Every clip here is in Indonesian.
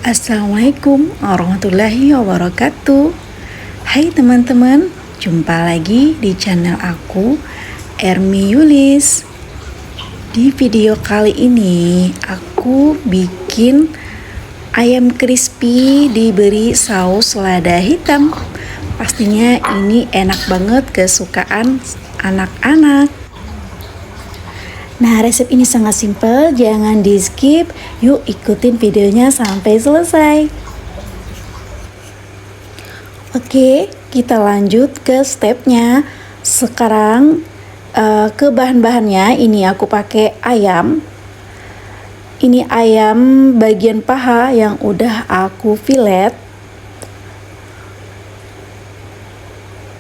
Assalamualaikum warahmatullahi wabarakatuh. Hai teman-teman, jumpa lagi di channel aku, Ermi Yulis. Di video kali ini aku bikin ayam crispy diberi saus lada hitam. Pastinya ini enak banget kesukaan anak-anak. Nah, resep ini sangat simpel, jangan di skip. Yuk ikutin videonya sampai selesai. Oke, kita lanjut ke stepnya. Sekarang ke bahan-bahannya. Ini aku pakai ayam. Ini ayam bagian paha yang udah aku filet.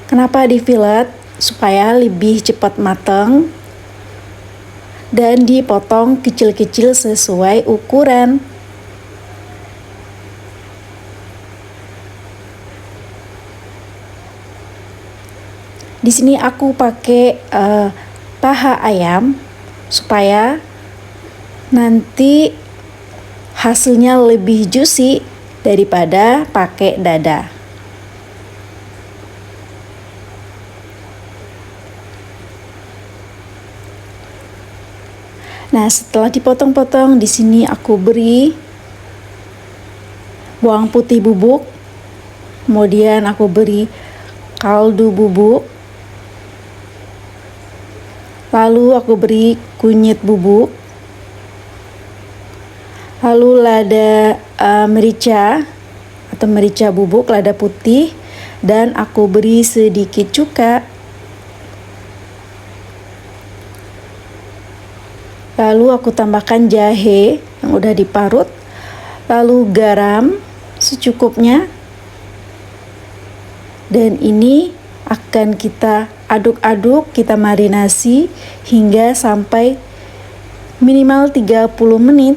Kenapa di filet? Supaya lebih cepat matang dan dipotong kecil-kecil sesuai ukuran. Di sini aku pakai paha ayam supaya nanti hasilnya lebih juicy daripada pakai dada. Nah, setelah dipotong-potong, di sini aku beri bawang putih bubuk, kemudian aku beri kaldu bubuk, lalu aku beri kunyit bubuk, lalu lada merica atau merica bubuk, lada putih, dan aku beri sedikit cuka. Lalu aku tambahkan jahe yang udah diparut, lalu garam secukupnya, dan ini akan kita aduk-aduk, kita marinasi hingga sampai minimal 30 menit.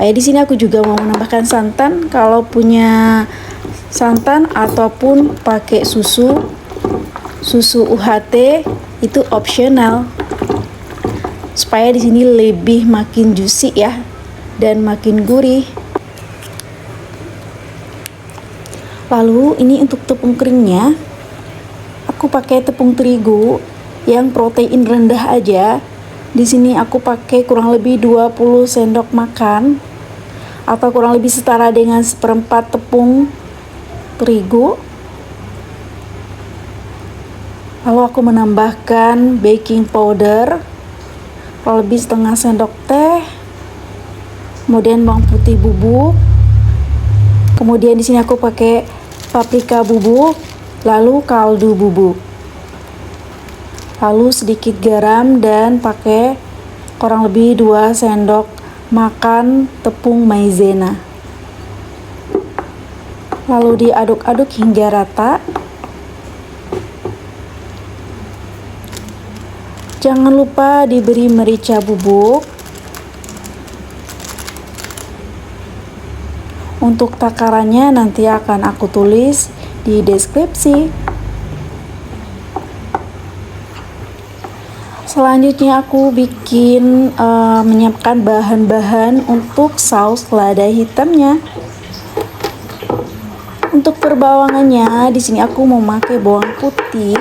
Di sini aku juga mau menambahkan santan. Kalau punya santan ataupun pakai susu UHT itu opsional, supaya di sini lebih makin juicy ya dan makin gurih. Lalu ini untuk tepung keringnya, aku pakai tepung terigu yang protein rendah aja. Di sini aku pakai kurang lebih 20 sendok makan atau kurang lebih setara dengan seperempat tepung terigu. Lalu aku menambahkan baking powder kurang lebih setengah sendok teh, kemudian bawang putih bubuk, kemudian di sini aku pakai paprika bubuk, lalu kaldu bubuk, lalu sedikit garam, dan pakai kurang lebih 2 sendok makan tepung maizena. Lalu diaduk-aduk hingga rata. Jangan lupa diberi merica bubuk. Untuk takarannya nanti akan aku tulis di deskripsi. Selanjutnya aku menyiapkan bahan-bahan untuk saus lada hitamnya. Untuk perbawangannya, di sini aku memakai bawang putih,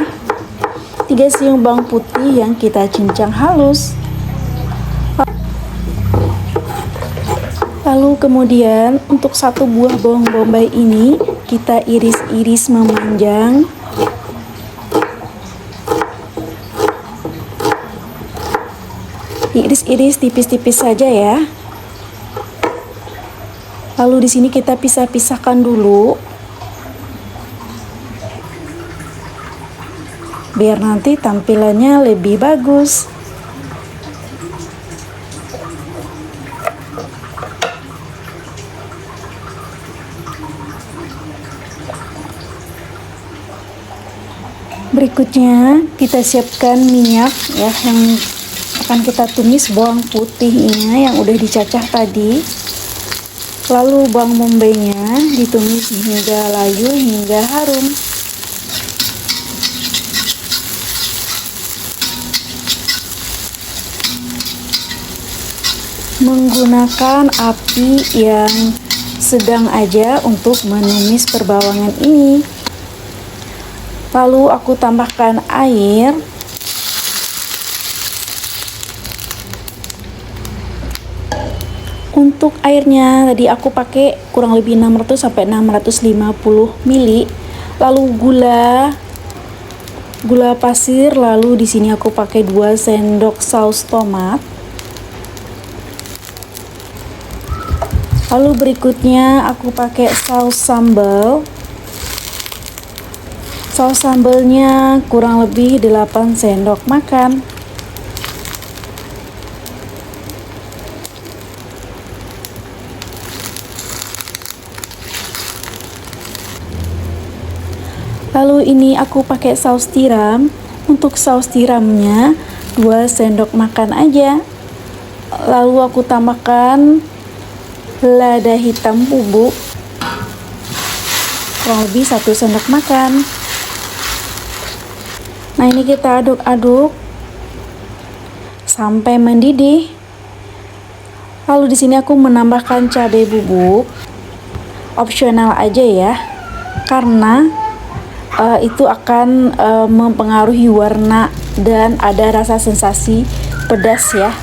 3 siung bawang putih yang kita cincang halus. Lalu kemudian untuk 1 buah bawang bombay ini kita iris-iris memanjang. Diiris-iris tipis-tipis saja ya. Lalu di sini kita pisah-pisahkan dulu, biar nanti tampilannya lebih bagus. Berikutnya kita siapkan minyak ya, yang akan kita tumis bawang putihnya yang udah dicacah tadi. Lalu bawang bombaynya ditumis hingga layu, hingga harum. menggunakan api yang sedang aja untuk menumis perbawangan ini. Lalu aku tambahkan air. Untuk airnya tadi aku pakai kurang lebih 600 sampai 650 ml. Lalu gula pasir, lalu di sini aku pakai 2 sendok saus tomat. Lalu berikutnya aku pakai saus sambal. Saus sambalnya kurang lebih 8 sendok makan. Lalu ini aku pakai saus tiram. Untuk saus tiramnya 2 sendok makan aja. Lalu aku tambahkan lada hitam bubuk kurang lebih 1 sendok makan. Nah, ini kita aduk-aduk sampai mendidih. Lalu di sini aku menambahkan cabai bubuk. Opsional aja ya. Karena itu akan mempengaruhi warna dan ada rasa sensasi pedas ya.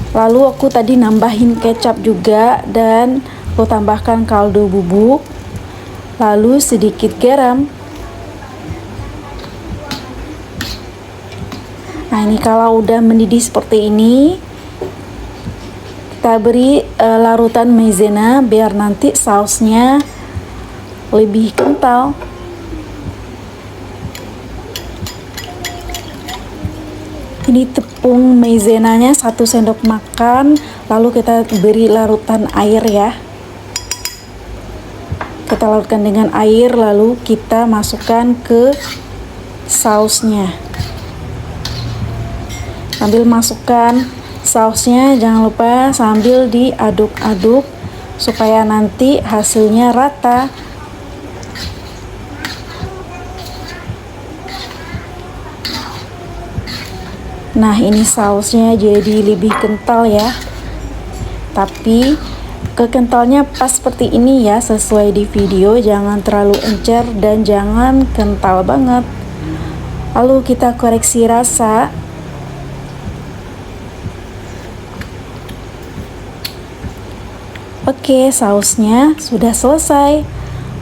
Lalu aku tadi nambahin kecap juga dan aku tambahkan kaldu bubuk, lalu sedikit garam. Nah, ini kalau udah mendidih seperti ini, kita beri larutan maizena biar nanti sausnya lebih kental. Ini tepung maizenanya 1 sendok makan, lalu kita beri larutan air ya. Kita larutkan dengan air, lalu kita masukkan ke sausnya. Sambil masukkan sausnya, jangan lupa sambil diaduk-aduk supaya nanti hasilnya rata. Nah, ini sausnya jadi lebih kental ya. Tapi kekentalnya pas seperti ini ya, sesuai di video, jangan terlalu encer dan jangan kental banget. Lalu kita koreksi rasa. Oke, sausnya sudah selesai.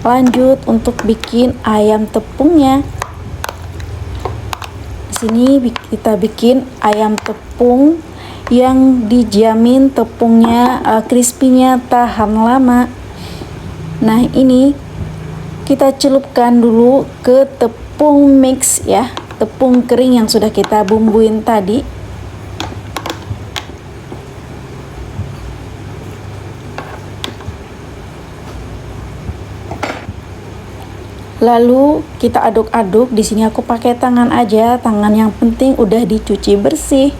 Lanjut untuk bikin ayam tepungnya. Sini kita bikin ayam tepung yang dijamin tepungnya crispy-nya tahan lama. Nah, ini kita celupkan dulu ke tepung mix ya, tepung kering yang sudah kita bumbuin tadi. Lalu kita aduk-aduk. Di sini aku pakai tangan aja, tangan yang penting udah dicuci bersih.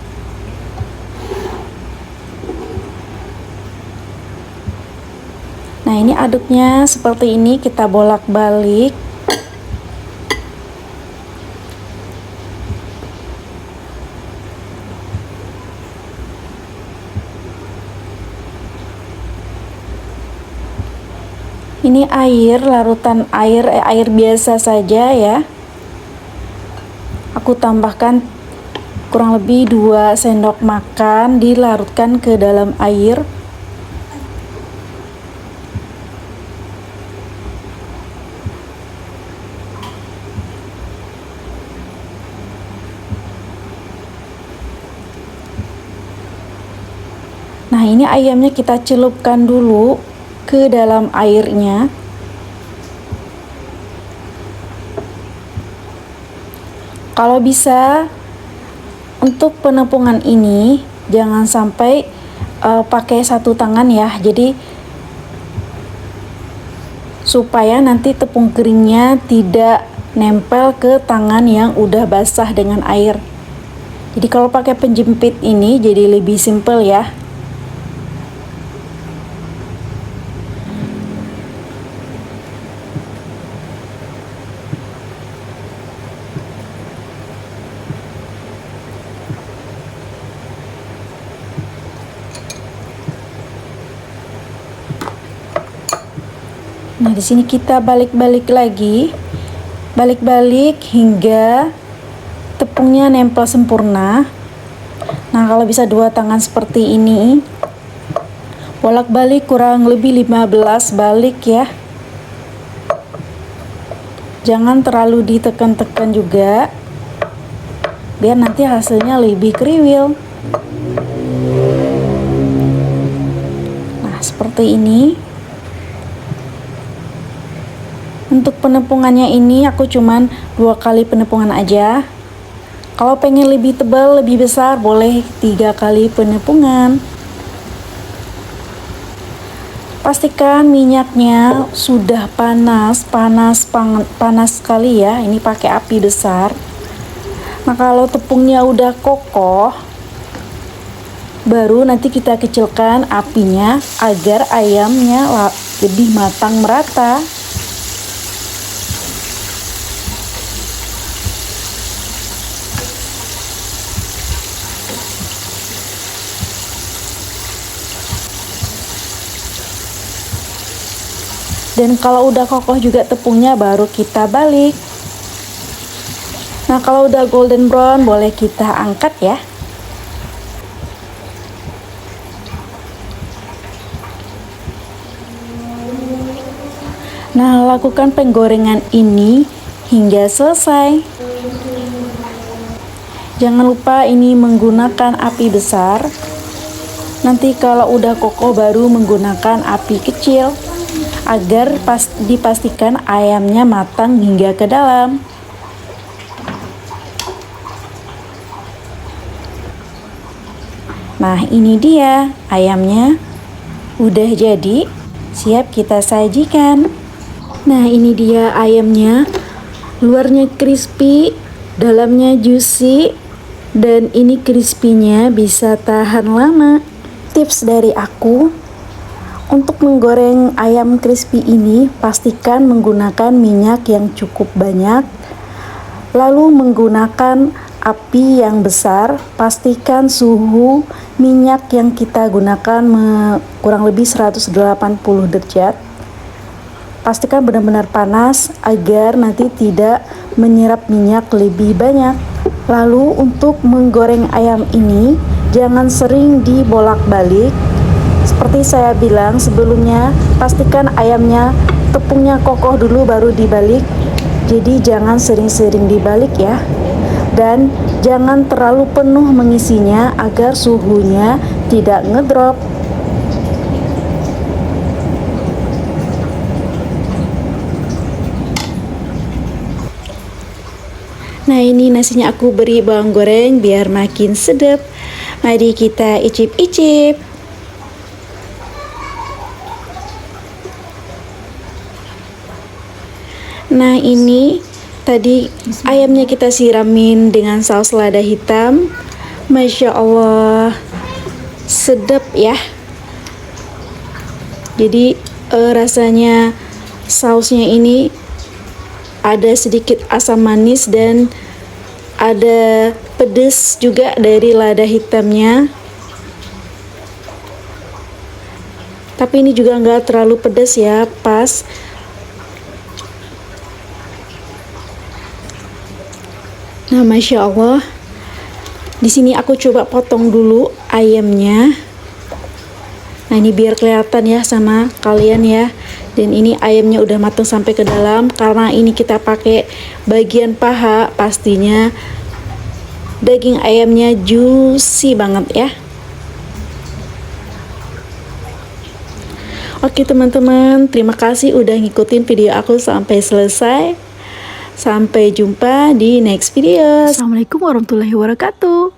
Nah, ini aduknya seperti ini, kita bolak-balik. Ini air, larutan air biasa saja ya. Aku tambahkan kurang lebih 2 sendok makan, dilarutkan ke dalam air. Nah, ini ayamnya kita celupkan dulu ke dalam airnya. Kalau bisa untuk penepungan ini jangan sampai pakai satu tangan ya. Jadi supaya nanti tepung keringnya tidak nempel ke tangan yang udah basah dengan air. Jadi kalau pakai penjepit ini jadi lebih simple ya. Nah, di sini kita balik-balik lagi. Balik-balik hingga tepungnya nempel sempurna. Nah, kalau bisa 2 tangan seperti ini, bolak-balik kurang lebih 15 balik ya. Jangan terlalu ditekan-tekan juga, biar nanti hasilnya lebih kriwil. Nah, seperti ini. Untuk penepungannya ini aku cuman 2 kali penepungan aja. Kalau pengen lebih tebal, lebih besar, boleh 3 kali penepungan. Pastikan minyaknya sudah panas sekali ya. Ini pakai api besar. Nah, kalau tepungnya udah kokoh, baru nanti kita kecilkan apinya agar ayamnya lebih matang merata. Dan kalau udah kokoh juga tepungnya, baru kita balik. Nah, kalau udah golden brown, boleh kita angkat ya. Nah, lakukan penggorengan ini hingga selesai. Jangan lupa ini menggunakan api besar. Nanti kalau udah kokoh baru menggunakan api kecil, agar dipastikan ayamnya matang hingga ke dalam. Nah, ini dia ayamnya udah jadi, siap kita sajikan. Nah, ini dia ayamnya, luarnya crispy, dalamnya juicy, dan ini crispy-nya bisa tahan lama. Tips dari aku, untuk menggoreng ayam crispy ini, pastikan menggunakan minyak yang cukup banyak, lalu menggunakan api yang besar. Pastikan suhu minyak yang kita gunakan kurang lebih 180 derajat. Pastikan benar-benar panas agar nanti tidak menyerap minyak lebih banyak. Lalu untuk menggoreng ayam ini, jangan sering dibolak-balik. Seperti saya bilang sebelumnya, pastikan ayamnya tepungnya kokoh dulu baru dibalik. Jadi jangan sering-sering dibalik ya. Dan jangan terlalu penuh mengisinya agar suhunya tidak ngedrop. Nah, ini nasinya aku beri bawang goreng biar makin sedap. Mari kita icip-icip. Nah, ini tadi ayamnya kita siramin dengan saus lada hitam. Masya Allah, sedap ya. Jadi rasanya sausnya ini ada sedikit asam manis dan ada pedas juga dari lada hitamnya. Tapi ini juga nggak terlalu pedas ya, pas. Nah, Masya Allah, di sini aku coba potong dulu ayamnya. Nah, ini biar kelihatan ya sama kalian ya. Dan ini ayamnya udah matang sampai ke dalam. Karena ini kita pakai bagian paha, pastinya daging ayamnya juicy banget ya. Oke teman-teman, terima kasih udah ngikutin video aku sampai selesai. Sampai jumpa di next video. Assalamualaikum warahmatullahi wabarakatuh.